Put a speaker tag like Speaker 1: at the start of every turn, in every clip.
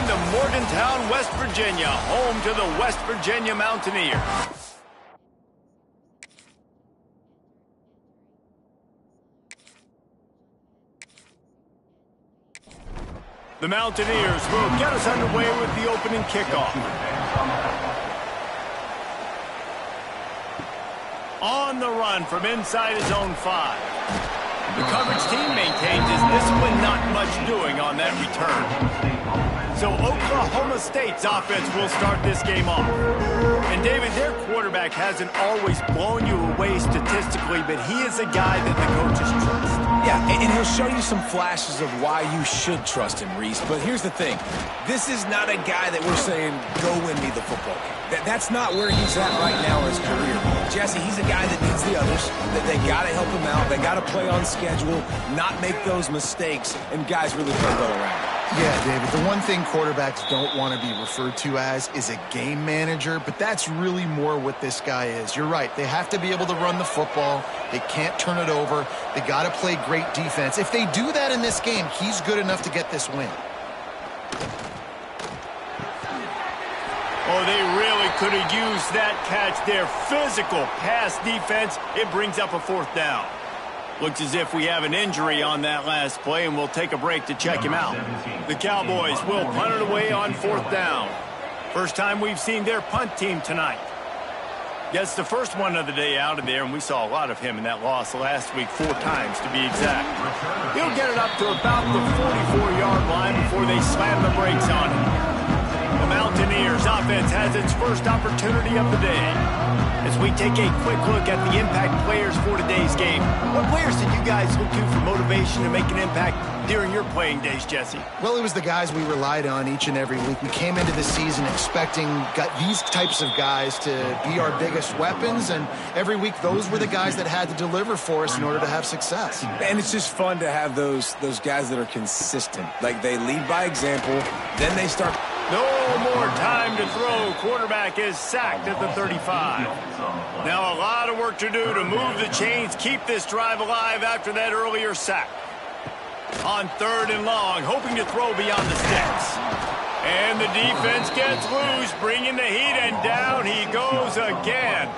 Speaker 1: Welcome to Morgantown, West Virginia, home to the West Virginia Mountaineers. The Mountaineers will get us underway with the opening kickoff. On the run from inside his own 5. The coverage team maintains his discipline, not much doing on that return. So Oklahoma State's offense will start this game off. And David, their quarterback hasn't always blown you away statistically, but he is a guy that the coaches trust.
Speaker 2: Yeah, and he'll show you some flashes of why you should trust him, Reese. But here's the thing. This is not a guy that we're saying, go win me the football game. That's not where he's at right now in his career. Jesse, he's a guy that needs the others, that they got to help him out. They got to play on schedule, not make those mistakes, and guys really play well around.
Speaker 3: Yeah, David, the one thing quarterbacks don't want to be referred to as is a game manager, but that's really more what this guy is. You're right. They have to be able to run the football. They can't turn it over. They got to play great defense. If they do that in this game, he's good enough to get this win.
Speaker 1: Oh, they really could have used that catch there. Physical pass defense. It brings up a 4th down. Looks as if we have an injury on that last play, and we'll take a break to check him out. The Cowboys will punt it away on 4th down. First time we've seen their punt team tonight. That's the first one of the day out of there, and we saw a lot of him in that loss last week, 4 times to be exact. He'll get it up to about the 44-yard line before they slam the brakes on him. The Mountaineers offense has its first opportunity of the day. As we take a quick look at the impact players for today's game, what players did you guys look to for motivation to make an impact during your playing days, Jesse?
Speaker 3: Well, it was the guys we relied on each and every week. We came into the season expecting these types of guys to be our biggest weapons, and every week those were the guys that had to deliver for us in order to have success.
Speaker 2: And it's just fun to have those guys that are consistent. Like, they lead by example, then they start...
Speaker 1: No more time to throw. Quarterback is sacked at the 35. Now a lot of work to do to move the chains, keep this drive alive after that earlier sack. On 3rd and long, hoping to throw beyond the sticks. And the defense gets loose, bringing the heat, and down he goes again.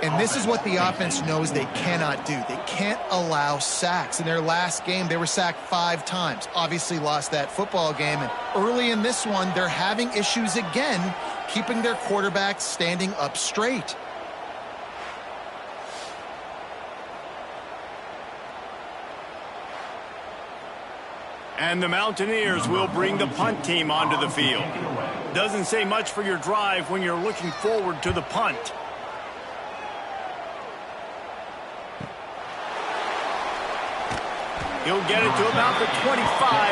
Speaker 3: And this is what the offense knows they cannot do. They can't allow sacks. In their last game, they were sacked 5 times. Obviously lost that football game. And early in this one, they're having issues again, keeping their quarterback standing up straight.
Speaker 1: And the Mountaineers will bring the punt team onto the field. Doesn't say much for your drive when you're looking forward to the punt. He'll get it to about the 25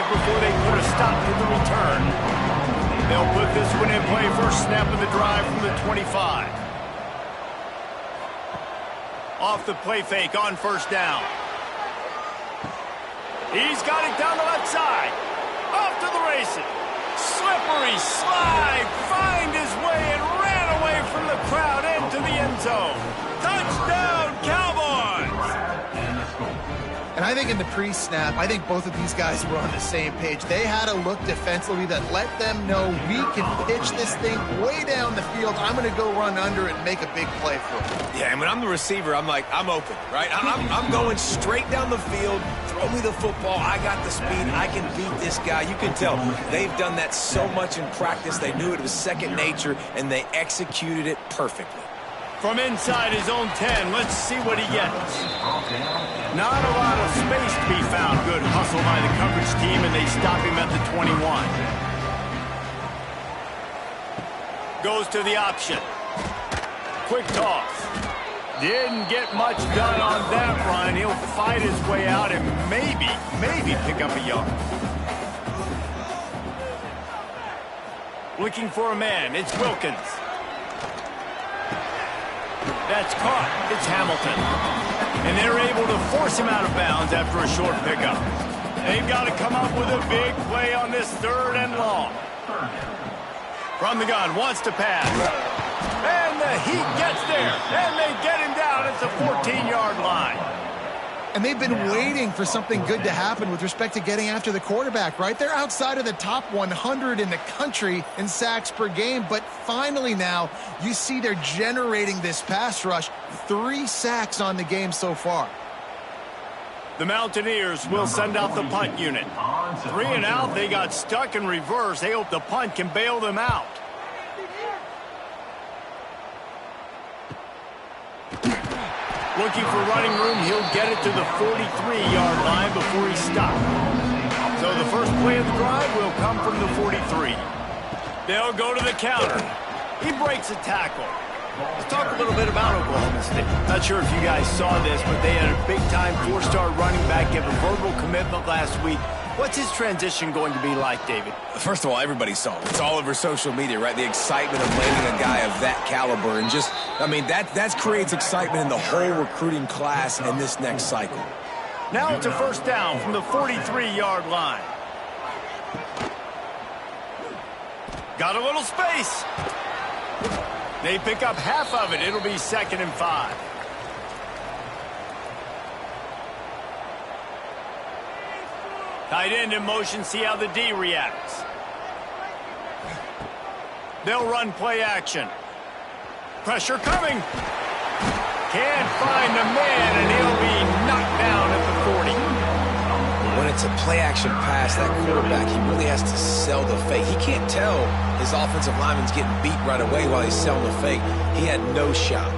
Speaker 1: before they put a stop to the return. They'll put this one in play first snap of the drive from the 25. Off the play fake on 1st down. He's got it down the left side. Off to the races. Slippery slide. Find his way and ran away from the crowd into the end zone. Touchdown, Cowboys!
Speaker 3: And I think in the pre-snap, I think both of these guys were on the same page. They had a look defensively that let them know we can pitch this thing way down the field. I'm going to go run under it and make a big play for it.
Speaker 2: Yeah, and when I'm the receiver, I'm like, I'm open, right? I'm going straight down the field. Throw me the football. I got the speed. I can beat this guy. You can tell they've done that so much in practice. They knew it was second nature, and they executed it perfectly.
Speaker 1: From inside his own 10, let's see what he gets. Not a lot of space to be found. Good hustle by the coverage team, and they stop him at the 21. Goes to the option. Quick toss. Didn't get much done on that run. He'll fight his way out and maybe pick up a yard. Looking for a man. It's Wilkins. That's caught. It's Hamilton. And they're able to force him out of bounds after a short pickup. They've got to come up with a big play on this 3rd and long. From the gun, wants to pass. And the heat gets there. And they get him down at the 14-yard line.
Speaker 3: And they've been waiting for something good to happen with respect to getting after the quarterback, right? They're outside of the top 100 in the country in sacks per game, but finally now you see they're generating this pass rush. 3 sacks on the game so far.
Speaker 1: The Mountaineers will send out the punt unit. 3 and out, they got stuck in reverse. They hope the punt can bail them out. Looking for running room, he'll get it to the 43-yard line before he stopped. So the first play of the drive will come from the 43. They'll go to the counter. He breaks a tackle. Let's talk a little bit about Oklahoma State. Not sure if you guys saw this, but they had a big-time 4-star running back give a verbal commitment last week. What's his transition going to be like, David?
Speaker 2: First of all, everybody saw it. It's all over social media, right? The excitement of landing a guy of that caliber. And just, I mean, that creates excitement in the whole recruiting class in this next cycle.
Speaker 1: Now it's a first down from the 43-yard line. Got a little space. They pick up half of it. It'll be 2nd and 5. Tight end in motion, see how the D reacts. They'll run play action. Pressure coming. Can't find the man, and he'll be knocked down at the 40.
Speaker 2: When it's a play-action pass, that quarterback, he really has to sell the fake. He can't tell his offensive lineman's getting beat right away while he's selling the fake. He had no shot.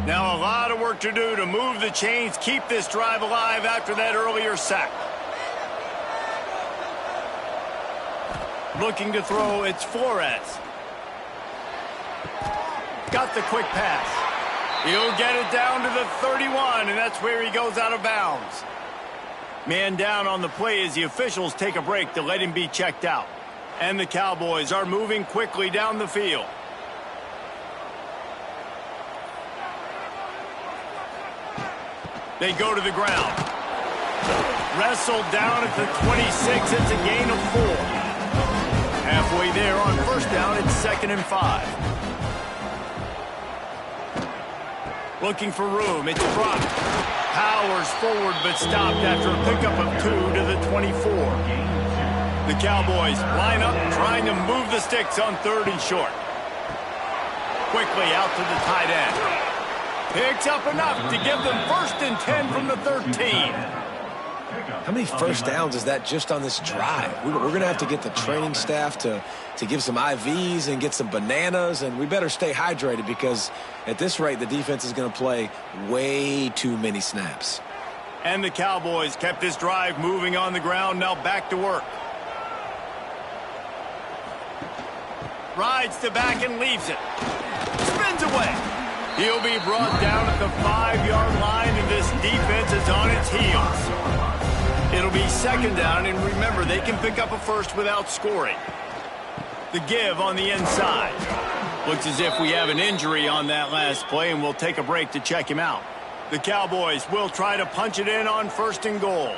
Speaker 1: Now a lot of work to do to move the chains, keep this drive alive after that earlier sack. Looking to throw, it's Flores. Got the quick pass. He'll get it down to the 31, and that's where he goes out of bounds. Man down on the play as the officials take a break to let him be checked out. And the Cowboys are moving quickly down the field. They go to the ground. Wrestled down at the 26. It's a gain of 4. Halfway there on first down, it's 2nd and 5. Looking for room. It's dropped. Powers forward, but stopped after a pickup of 2 to the 24. The Cowboys line up, trying to move the sticks on 3rd and short. Quickly out to the tight end. Picks up enough to give them 1st and 10 from the 13.
Speaker 2: How many first downs is that just on this drive? We're going to have to get the training staff to give some IVs and get some bananas, and we better stay hydrated because at this rate, the defense is going to play way too many snaps.
Speaker 1: And the Cowboys kept this drive moving on the ground, now back to work. Rides to back and leaves it. Spins away. He'll be brought down at the 5-yard line, and this defense is on its heels. It'll be 2nd down, and remember, they can pick up a first without scoring. The give on the inside. Looks as if we have an injury on that last play, and we'll take a break to check him out. The Cowboys will try to punch it in on 1st and goal.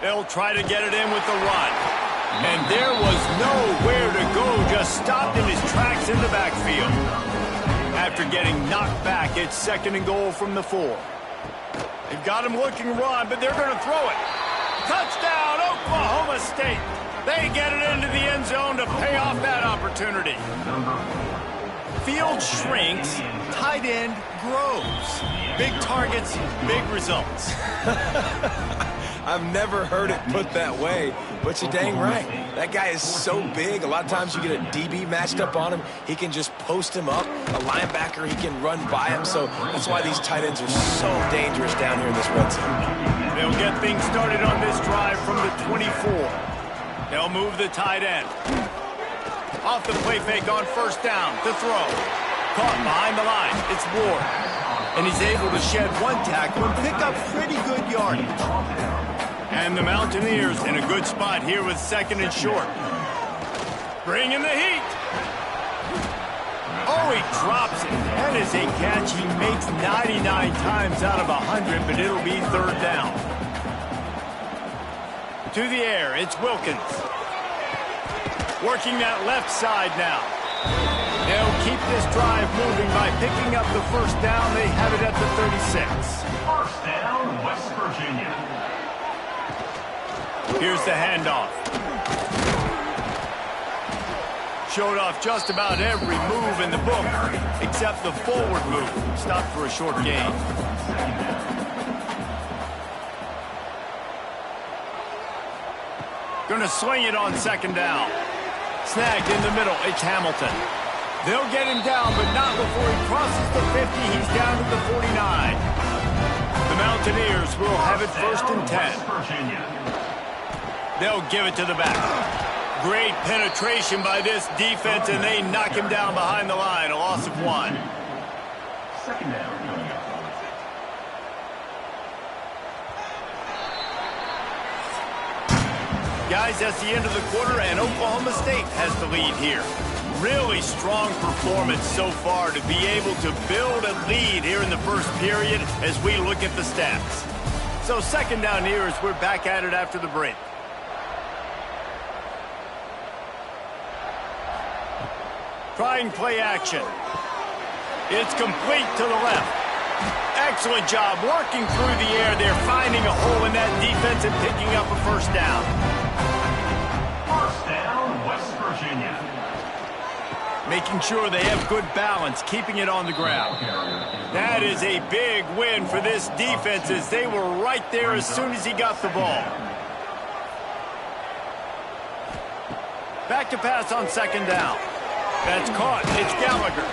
Speaker 1: They'll try to get it in with the run. And there was nowhere to go, just stopped in his tracks in the backfield. After getting knocked back, it's 2nd and goal from the 4. They've got him looking run, but they're going to throw it. Touchdown, Oklahoma State. They get it into the end zone to pay off that opportunity. Field shrinks, tight end grows. Big targets, big results.
Speaker 2: I've never heard it put that way, but you're dang right. That guy is so big. A lot of times you get a DB matched up on him. He can just post him up. A linebacker, he can run by him. So that's why these tight ends are so dangerous down here in this red zone.
Speaker 1: They'll get things started on this drive from the 24. They'll move the tight end. Off the play fake on 1st down to throw. Caught behind the line. It's Ward. And he's able to shed 1 tackle and pick up pretty good yardage. And the Mountaineers in a good spot here with 2nd and short. Bringing the heat. Oh, he drops it. That is a catch he makes 99 times out of 100, but it'll be 3rd down. To the air, it's Wilkins. Working that left side now. They'll keep this drive moving by picking up the first down. They have it at the 36.
Speaker 4: First down, West Virginia.
Speaker 1: Here's the handoff. Showed off just about every move in the book, except the forward move. Stopped for a short gain. Gonna swing it on second down. Snagged in the middle, it's Hamilton. They'll get him down, but not before he crosses the 50. He's down to the 49. The Mountaineers will have it first and 10. They'll give it to the back. Great penetration by this defense, and they knock him down behind the line. A loss of 1.
Speaker 4: Second down.
Speaker 1: Guys, that's the end of the quarter, and Oklahoma State has the lead here. Really strong performance so far to be able to build a lead here in the first period as we look at the stats. So second down here as we're back at it after the break. Trying play action. It's complete to the left. Excellent job working through the air. They're finding a hole in that defense and picking up a first down.
Speaker 4: First down, West Virginia.
Speaker 1: Making sure they have good balance, keeping it on the ground. That is a big win for this defense as they were right there as soon as he got the ball. Back to pass on second down. That's caught. It's Gallagher.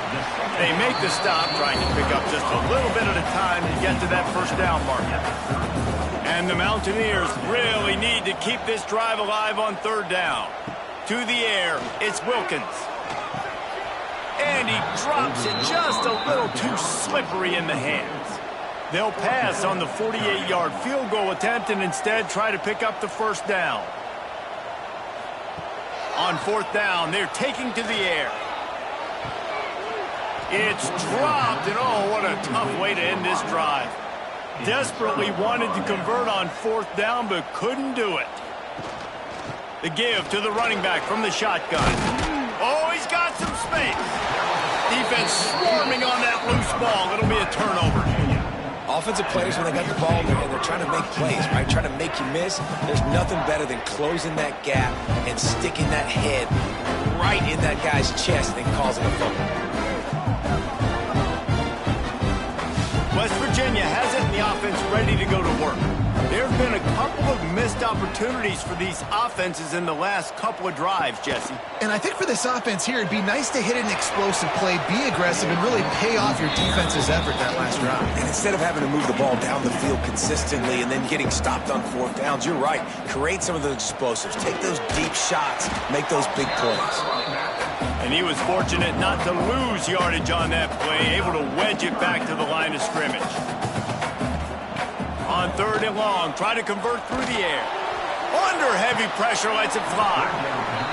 Speaker 1: They make the stop, trying to pick up just a little bit at a time to get to that first down marker. And the Mountaineers really need to keep this drive alive on third down. To the air, it's Wilkins. And he drops it just a little too slippery in the hands. They'll pass on the 48-yard field goal attempt and instead try to pick up the first down. On fourth down, they're taking to the air. It's dropped, and oh, what a tough way to end this drive. Desperately wanted to convert on fourth down, but couldn't do it. The give to the running back from the shotgun. Oh, he's got some space. Defense swarming on that loose ball. It'll be a turnover.
Speaker 2: Offensive players, when they got the ball in their hand, they're trying to make plays, right? Trying to make you miss. There's nothing better than closing that gap and sticking that head right in that guy's chest and causing a fumble.
Speaker 1: West Virginia has it, and the offense ready to go to work. There have been a couple of missed opportunities for these offenses in the last couple of drives, Jesse.
Speaker 3: And I think for this offense here, it'd be nice to hit an explosive play, be aggressive, and really pay off your defense's effort that last drive.
Speaker 2: And instead of having to move the ball down the field consistently and then getting stopped on fourth downs, you're right. Create some of those explosives. Take those deep shots. Make those big plays.
Speaker 1: And he was fortunate not to lose yardage on that play, able to wedge it back to the line of scrimmage. On third and long, try to convert through the air. Under heavy pressure, lets it fly.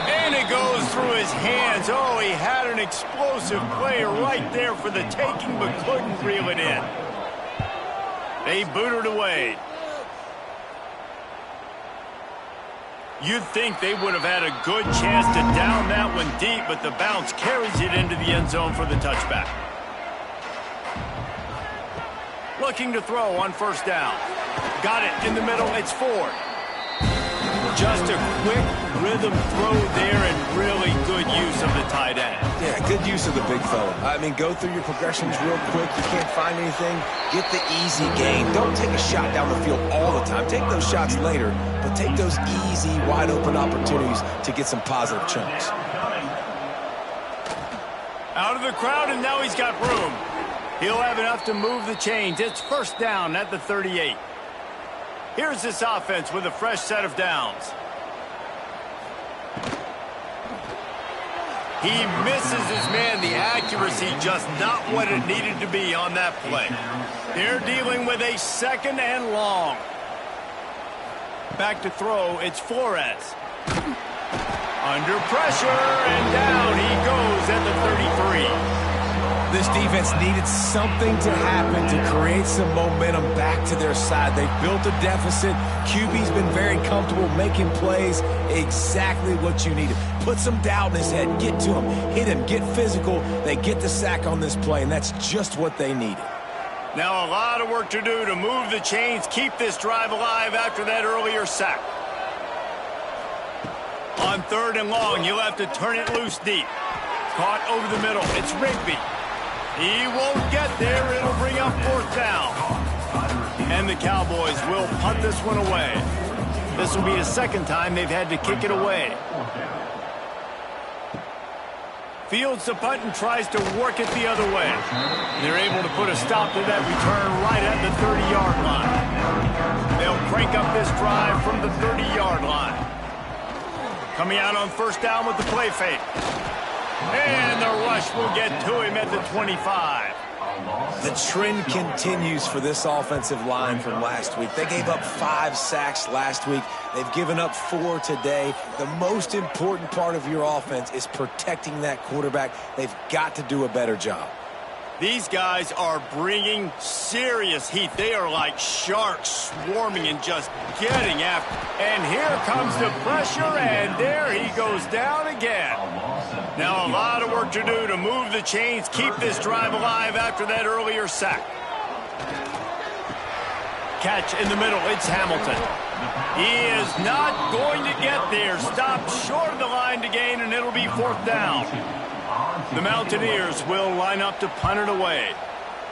Speaker 1: And it goes through his hands. Oh, he had an explosive play right there for the taking, but couldn't reel it in. They boot it away. You'd think they would have had a good chance to down that one deep, but the bounce carries it into the end zone for the touchback. Looking to throw on first down. Got it in the middle, it's Ford. Just a quick rhythm throw there and really good use of the tight end.
Speaker 2: Yeah, good use of the big fella. I mean, go through your progressions real quick. You can't find anything. Get the easy gain. Don't take a shot down the field all the time. Take those shots later, but take those easy, wide-open opportunities to get some positive chunks.
Speaker 1: Out of the crowd, and now he's got room. He'll have enough to move the chains. It's first down at the 38. Here's this offense with a fresh set of downs. He misses his man. The accuracy just not what it needed to be on that play. They're dealing with a second and long. Back to throw, it's Flores. Under pressure, and down he goes at the 33.
Speaker 2: This defense needed something to happen to create some momentum back to their side. They built a deficit. QB's been very comfortable making plays. Exactly what you needed. Put some doubt in his head. Get to him. Hit him. Get physical. They get the sack on this play, and that's just what they needed.
Speaker 1: Now a lot of work to do to move the chains, keep this drive alive after that earlier sack. On 3rd and long, you'll have to turn it loose deep. Caught over the middle. It's Rigby. He won't get there. It'll bring up 4th down. And the Cowboys will punt this one away. This will be the 2nd time they've had to kick it away. Fields the punt and tries to work it the other way. They're able to put a stop to that return right at the 30-yard line. They'll crank up this drive from the 30-yard line. Coming out on 1st down with the play fake. And the rush will get to him at the 25.
Speaker 2: The trend continues for this offensive line from last week. They gave up 5 sacks last week. They've given up 4 today. The most important part of your offense is protecting that quarterback. They've got to do a better job.
Speaker 1: These guys are bringing serious heat. They are like sharks swarming and just getting after. And here comes the pressure, and there he goes down again. Now a lot of work to do to move the chains, keep this drive alive after that earlier sack. Catch in the middle, it's Hamilton. He is not going to get there. Stopped short of the line to gain, and it'll be 4th down. The Mountaineers will line up to punt it away.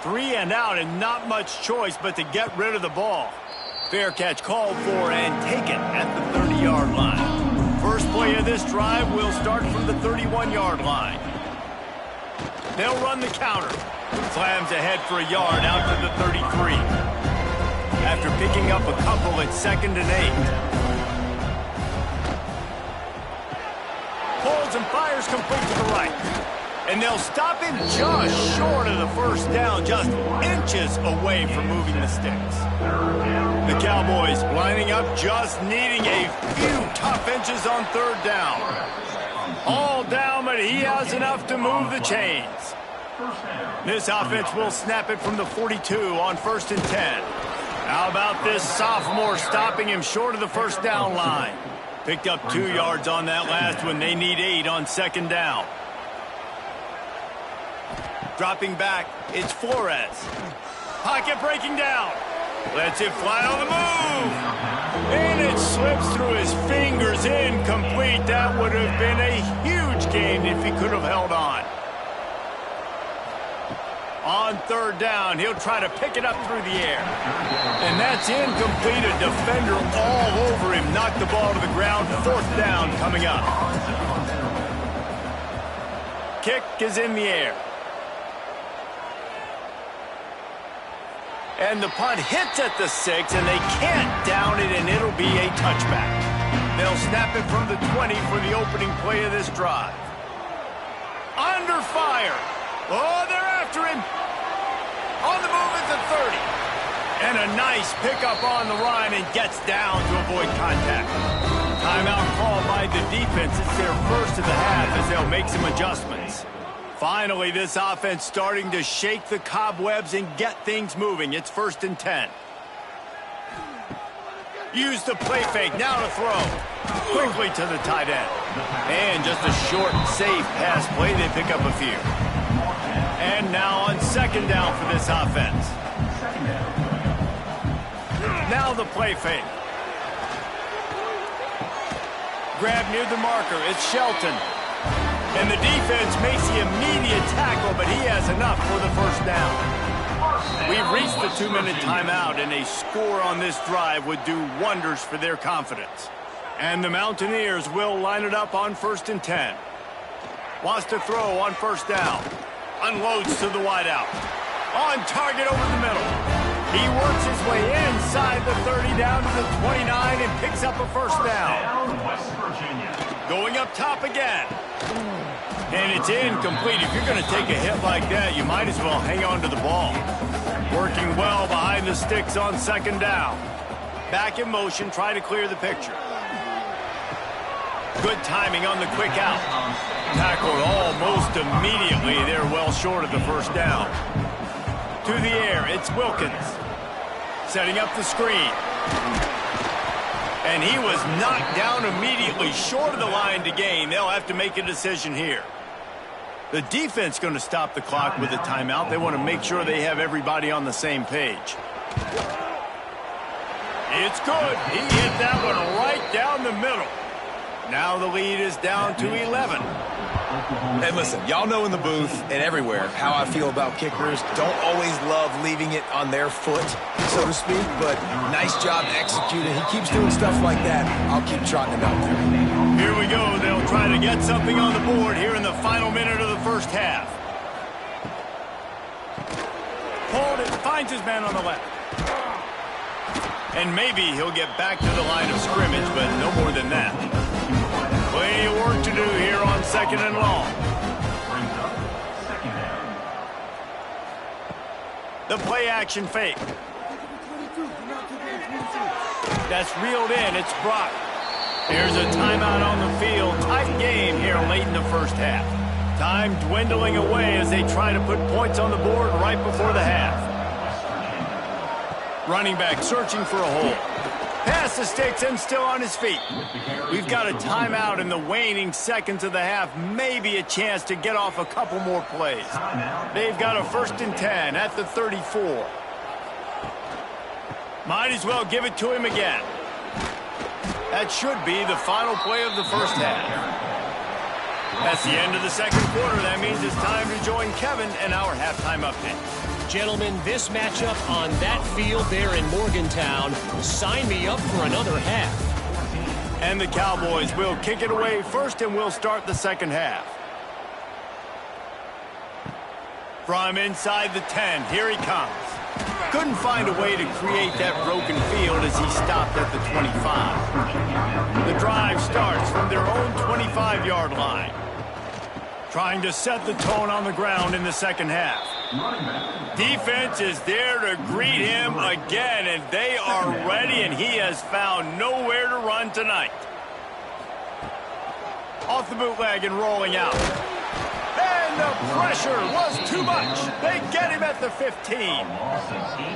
Speaker 1: 3 and out, and not much choice but to get rid of the ball. Fair catch called for and taken at the 30-yard line. First play of this drive will start from the 31-yard line. They'll run the counter. Slams ahead for a yard out to the 33. After picking up a couple at 2nd and 8. Pulls and fires complete to the right. And they'll stop him just short of the 1st down, just inches away from moving the sticks. The Cowboys lining up, just needing a few tough inches on 3rd down. All down, but he has enough to move the chains. This offense will snap it from the 42 on 1st and 10. How about this sophomore stopping him short of the 1st down line? Picked up 2 yards on that last one. They need 8 on 2nd down. Dropping back, it's Flores. Pocket breaking down. Lets it fly on the move. And it slips through his fingers, incomplete. That would have been a huge gain if he could have held on. On 3rd down, he'll try to pick it up through the air. And that's incomplete. A defender all over him. Knocked the ball to the ground. 4th down coming up. Kick is in the air. And the punt hits at the 6, and they can't down it, and it'll be a touchback. They'll snap it from the 20 for the opening play of this drive. Under fire. Oh, they're after him. On the move at the 30. And a nice pickup on the run and gets down to avoid contact. Timeout called by the defense. It's their first of the half as they'll make some adjustments. Finally, this offense starting to shake the cobwebs and get things moving. It's 1st and 10. Use the play fake, now to throw. Quickly to the tight end. And just a short, safe pass play. They pick up a few. And now on 2nd down for this offense. Now the play fake. Grab near the marker. It's Shelton. And the defense makes the immediate tackle, but he has enough for the 1st down. We've reached the 2-minute timeout, and a score on this drive would do wonders for their confidence. And the Mountaineers will line it up on 1st and 10. Wants to throw on 1st down. Unloads to the wideout. On target over the middle. He works his way inside the 30 down to the 29 and picks up a 1st down.
Speaker 4: West Virginia.
Speaker 1: Going up top again. And it's incomplete. If you're going to take a hit like that, you might as well hang on to the ball. Working well behind the sticks on 2nd down. Back in motion, try to clear the picture. Good timing on the quick out. Tackled almost immediately. They're well short of the first down. To the air, it's Wilkins. Setting up the screen. And he was knocked down immediately short of the line to gain. They'll have to make a decision here. The defense going to stop the clock with a timeout. They want to make sure they have everybody on the same page. It's good. He hit that one right down the middle. Now the lead is down to 11.
Speaker 2: And listen, y'all know in the booth and everywhere how I feel about kickers. Don't always love leaving it on their foot, so to speak, but nice job executing. He keeps doing stuff like that. I'll keep trotting him out there.
Speaker 1: Here we go. They'll try to get something on the board here in the final minute of the first half. Hold it. Finds his man on the left. And maybe he'll get back to the line of scrimmage, but no more than that. Plenty of work to do here on second and long.
Speaker 4: Brings up second down.
Speaker 1: The play action fake. That's reeled in. It's Brock. Here's a timeout on the field. Tight game here late in the first half. Time dwindling away as they try to put points on the board right before the half. Running back searching for a hole. Pass the sticks and still on his feet. We've got a timeout in the waning seconds of the half. Maybe a chance to get off a couple more plays. They've got a 1st and 10 at the 34. Might as well give it to him again. That should be the final play of the first half. That's the end of the second quarter. That means it's time to join Kevin and our halftime update.
Speaker 5: Gentlemen, this matchup on that field there in Morgantown, sign me up for another half.
Speaker 1: And the Cowboys will kick it away first, and we'll start the second half. From inside the 10, here he comes. Couldn't find a way to create that broken field as he stopped at the 25. The drive starts from their own 25-yard line. Trying to set the tone on the ground in the second half. Defense is there to greet him again, and they are ready, and he has found nowhere to run tonight. Off the bootleg and rolling out. And the pressure was too much. They get him at the 15.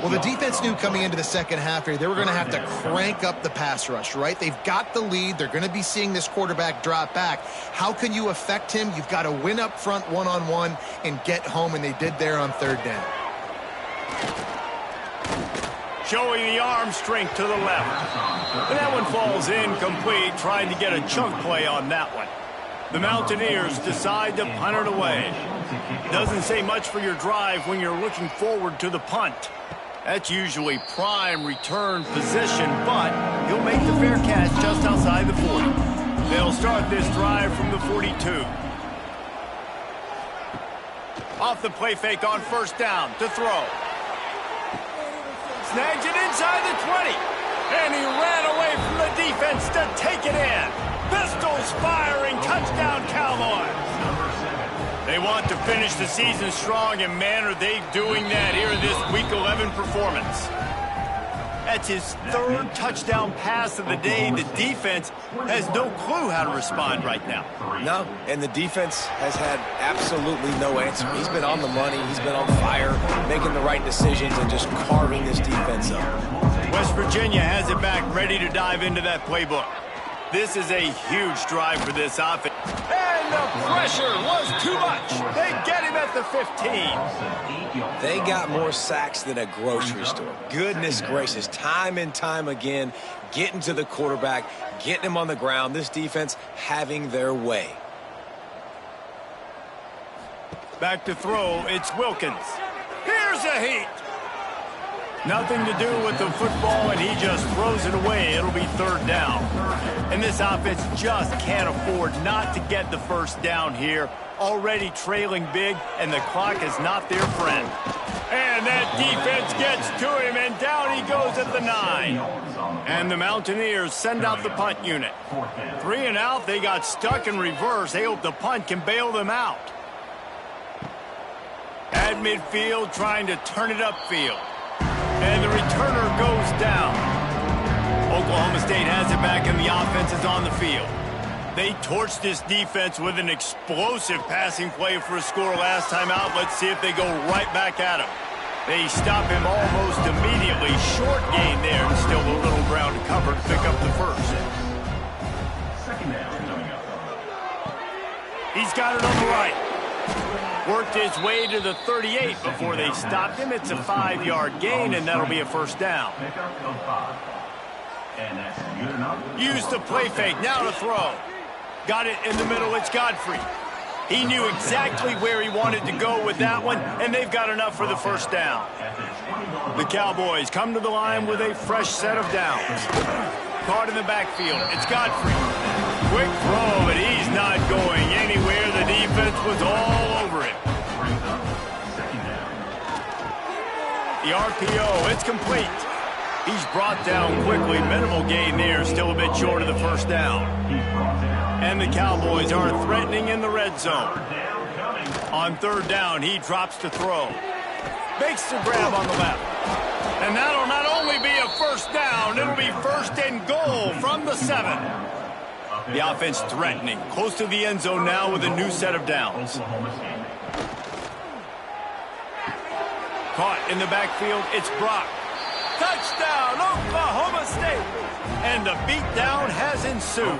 Speaker 3: Well, the defense knew coming into the second half here they were going to have to crank up the pass rush, right? They've got the lead. They're going to be seeing this quarterback drop back. How can you affect him? You've got to win up front one-on-one and get home, and they did there on third down.
Speaker 1: Showing the arm strength to the left. And that one falls incomplete, trying to get a chunk play on that one. The Mountaineers decide to punt it away. Doesn't say much for your drive when you're looking forward to the punt. That's usually prime return position, but he'll make the fair catch just outside the 40. They'll start this drive from the 42. Off the play fake on first down to throw. Snags it inside the 20. And he ran away from the defense to take it in. Pistols firing, touchdown Cowboys. They want to finish the season strong, and man, are they doing that here in this Week 11 performance. That's his third touchdown pass of the day. The defense has no clue how to respond right now.
Speaker 2: No, and the defense has had absolutely no answer. He's been on the money. He's been on fire, making the right decisions and just carving this defense up.
Speaker 1: West Virginia has it back, ready to dive into that playbook. This is a huge drive for this offense. And the pressure was too much. They get him at the 15.
Speaker 2: They got more sacks than a grocery store. Goodness gracious, time and time again, getting to the quarterback, getting him on the ground. This defense having their way.
Speaker 1: Back to throw, it's Wilkins. Here's a heat. Nothing to do with the football, and he just throws it away. It'll be third down. And this offense just can't afford not to get the first down here. Already trailing big, and the clock is not their friend. And that defense gets to him, and down he goes at the 9. And the Mountaineers send out the punt unit. 3 and out, they got stuck in reverse. They hope the punt can bail them out. At midfield, trying to turn it upfield. And the returner goes down. Oklahoma State has it back, and the offense is on the field. They torched this defense with an explosive passing play for a score last time out. Let's see if they go right back at him. They stop him almost immediately. Short gain there, and still a little ground to cover to pick up the first.
Speaker 4: Second down coming up.
Speaker 1: He's got it on the right. Worked his way to the 38 before they stopped him. It's a 5-yard gain, and that'll be a first down.
Speaker 4: Pickup of 5. And that's good enough.
Speaker 1: Use the play fake. Now to throw. Got it in the middle. It's Godfrey. He knew exactly where he wanted to go with that one, and they've got enough for the first down. The Cowboys come to the line with a fresh set of downs. Caught in the backfield. It's Godfrey. Quick throw, but he's not going anywhere. The defense was all over him. The RPO, it's complete. He's brought down quickly. Minimal gain there. Still a bit short of the first down. And the Cowboys are threatening in the red zone. On third down, he drops to throw. Makes the grab on the left. And that'll not only be a first down, it'll be first and goal from the 7. The offense threatening. Close to the end zone now with a new set of downs. Caught in the backfield, it's Brock. Touchdown, Oklahoma State. And the beatdown has ensued.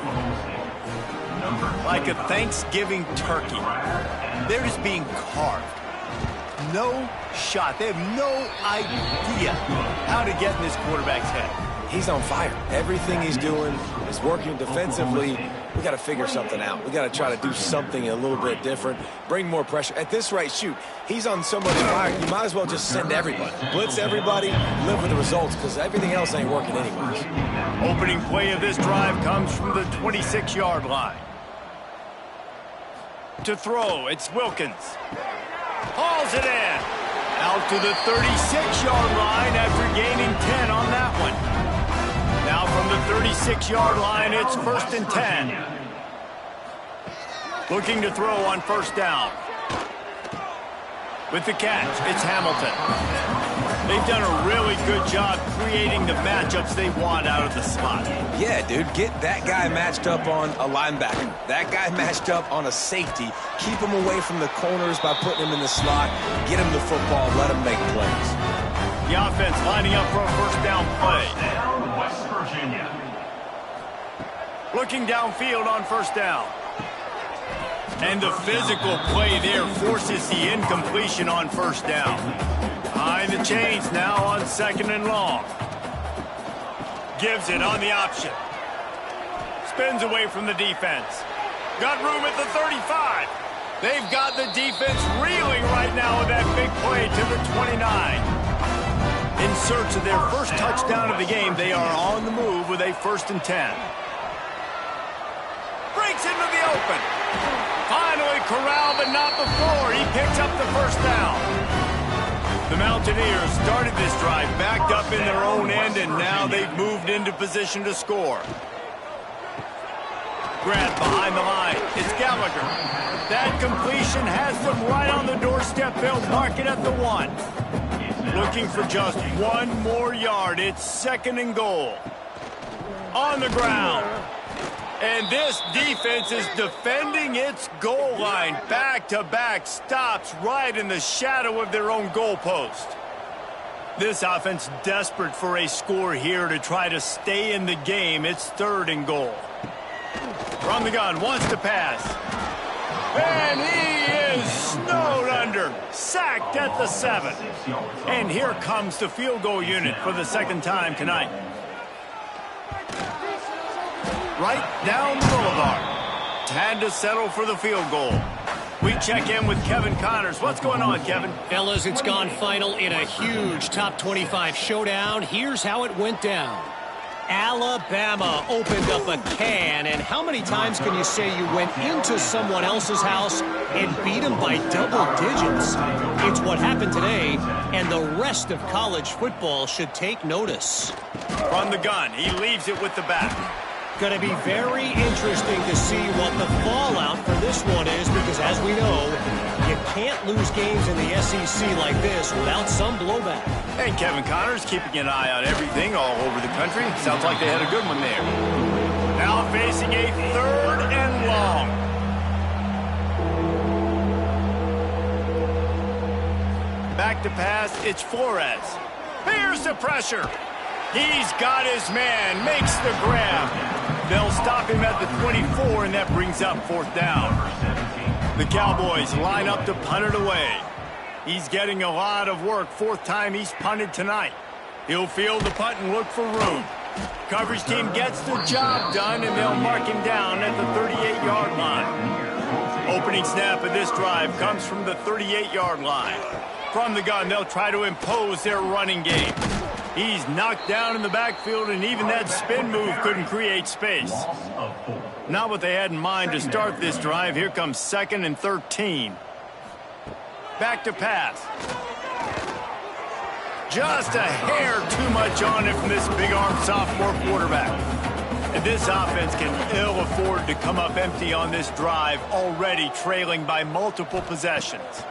Speaker 1: Like a Thanksgiving turkey. They're just being carved. No shot. They have no idea how to get in this quarterback's head.
Speaker 2: He's on fire. Everything he's doing is working defensively. We got to figure something out. We got to try to do something a little bit different. Bring more pressure. At this rate, shoot, he's on so much fire, you might as well just send everybody. Blitz everybody, live with the results, because everything else ain't working anyways.
Speaker 1: Opening play of this drive comes from the 26-yard line. To throw, it's Wilkins. Hauls it in. Out to the 36-yard line after gaining 10 on that one. Now from the 36-yard line, it's first and 10. Looking to throw on first down. With the catch, it's Hamilton. They've done a really good job creating the matchups they want out of the slot.
Speaker 2: Yeah, dude, get that guy matched up on a linebacker. That guy matched up on a safety. Keep him away from the corners by putting him in the slot. Get him the football, let him make plays.
Speaker 1: The offense lining up for a first down play.
Speaker 4: West Virginia.
Speaker 1: Looking downfield on first down. And the physical play there forces the incompletion on first down. Behind the chains now on second and long. Gives it on the option. Spins away from the defense. Got room at the 35. They've got the defense reeling right now with that big play to the 29. In search of their first touchdown of the game, they are on the move with a first and 10. Breaks into the open. Finally corralled, but not before. He picks up the first down. The Mountaineers started this drive backed up in their own end, and now they've moved into position to score. Grant behind the line. It's Gallagher. That completion has them right on the doorstep. They'll mark it at the 1. Looking for just one more yard. It's second and goal. On the ground. And this defense is defending its goal line. Back-to-back stops right in the shadow of their own goalpost. This offense desperate for a score here to try to stay in the game. It's third and goal. From the gun, wants to pass. And he is snowed under. Sacked at the 7. And here comes the field goal unit for the second time tonight. Right down the boulevard. Had to settle for the field goal. We check in with Kevin Connors. What's going on, Kevin?
Speaker 5: Fellas, it's gone final in a huge top 25 showdown. Here's how it went down. Alabama opened up a can, and how many times can you say you went into someone else's house and beat them by double digits? It's what happened today, and the rest of college football should take notice.
Speaker 1: From the gun, he leaves it with the back.
Speaker 5: Going to be very interesting to see what the fallout for this one is, because as we know, you can't lose games in the SEC like this without some blowback.
Speaker 1: And Kevin Connors keeping an eye on everything all over the country. Sounds like they had a good one there. Now facing a third and long. Back to pass, it's Flores. Here's the pressure. He's got his man, makes the grab. They'll stop him at the 24, and that brings up fourth down. The Cowboys line up to punt it away. He's getting a lot of work, fourth time he's punted tonight. He'll field the punt and look for room. Coverage team gets the job done, and they'll mark him down at the 38-yard line. Opening snap of this drive comes from the 38-yard line. From the gun, they'll try to impose their running game. He's knocked down in the backfield, and even that spin move couldn't create space. Not what they had in mind to start this drive. Here comes 2nd and 13. Back to pass. Just a hair too much on it from this big-armed sophomore quarterback. And this offense can ill afford to come up empty on this drive, already trailing by multiple possessions.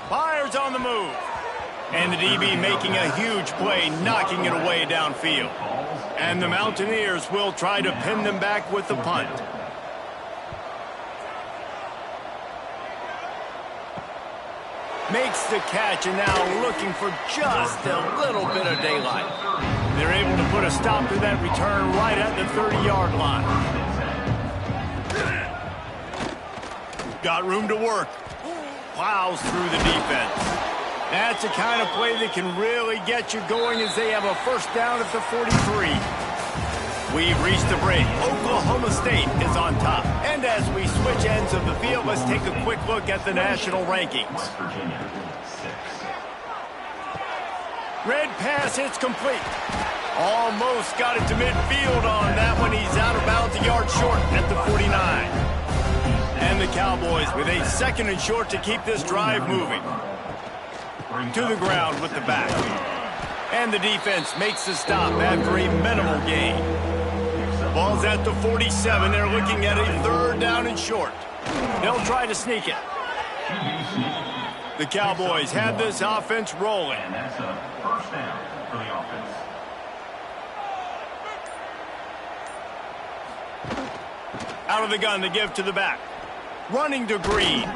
Speaker 1: Fires on the move. And the DB making a huge play, knocking it away downfield. And the Mountaineers will try to pin them back with the punt. Makes the catch, and now looking for just a little bit of daylight. They're able to put a stop to that return right at the 30-yard line. Got room to work. Plows through the defense. That's the kind of play that can really get you going as they have a first down at the 43. We've reached the break. Oklahoma State is on top. And as we switch ends of the field, let's take a quick look at the national rankings. Red pass hits complete. Almost got it to midfield on that one. He's out of bounds a yard short at the 49. And the Cowboys with a 2nd and short to keep this drive moving. To the ground with the back. And the defense makes the stop after a minimal gain. Ball's at the 47. They're looking at a 3rd down and short. They'll try to sneak it. The Cowboys have this offense rolling.
Speaker 4: And that's a first down for the offense.
Speaker 1: Out of the gun, the give to the back. Running to Green.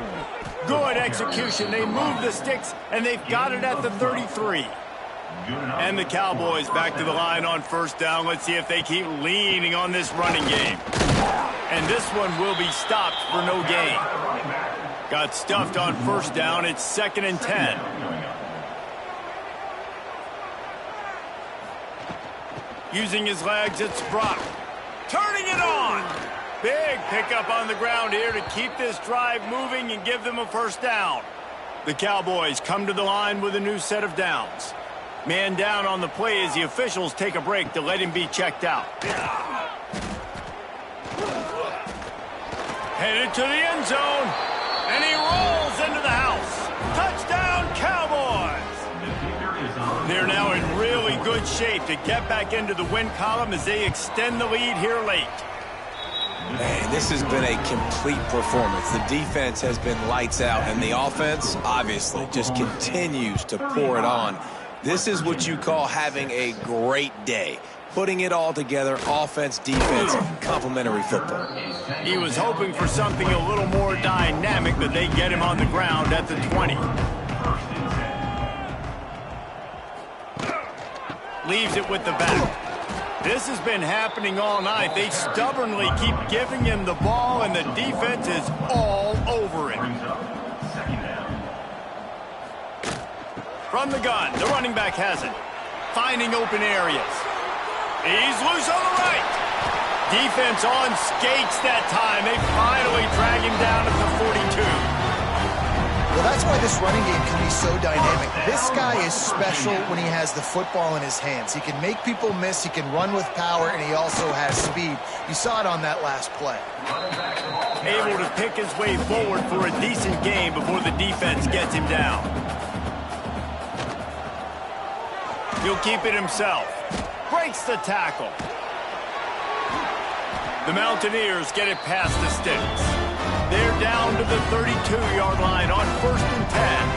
Speaker 1: Good execution. They move the sticks, and they've got it at the 33. And the Cowboys back to the line on first down. Let's see if they keep leaning on this running game. And this one will be stopped for no gain. Got stuffed on first down. It's 2nd and 10. Using his legs, it's Brock. Turning it on. Big pickup on the ground here to keep this drive moving and give them a first down. The Cowboys come to the line with a new set of downs. Man down on the play as the officials take a break to let him be checked out. Headed to the end zone. And he rolls into the house. Touchdown, Cowboys! They're now in really good shape to get back into the win column as they extend the lead here late.
Speaker 2: Man, this has been a complete performance. The defense has been lights out, and the offense, obviously, just continues to pour it on. This is what you call having a great day. Putting it all together, offense, defense, complementary football.
Speaker 1: He was hoping for something a little more dynamic, but they get him on the ground at the 20. Leaves it with the back. This has been happening all night. They stubbornly keep giving him the ball, and the defense is all over it. From the gun, the running back has it. Finding open areas. He's loose on the right. Defense on skates that time. They finally drag him down at the 42.
Speaker 3: Well, that's why this running game can be so dynamic. This guy is special when he has the football in his hands. He can make people miss, he can run with power, and he also has speed. You saw it on that last play.
Speaker 1: Able to pick his way forward for a decent game before the defense gets him down. He'll keep it himself. Breaks the tackle. The Mountaineers get it past the sticks. They're down to the 32-yard line on 1st and 10.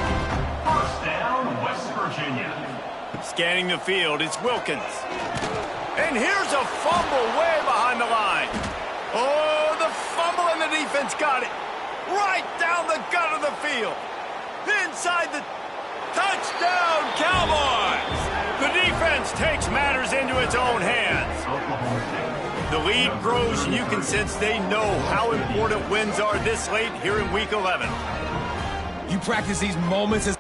Speaker 4: First down, West Virginia.
Speaker 1: Scanning the field, it's Wilkins. And here's a fumble way behind the line. Oh, the fumble and the defense got it. Right down the gut of the field. Inside the touchdown, Cowboys. The defense takes matters into its own hands. The lead grows, and you can sense they know how important wins are this late here in Week 11.
Speaker 2: You practice these moments as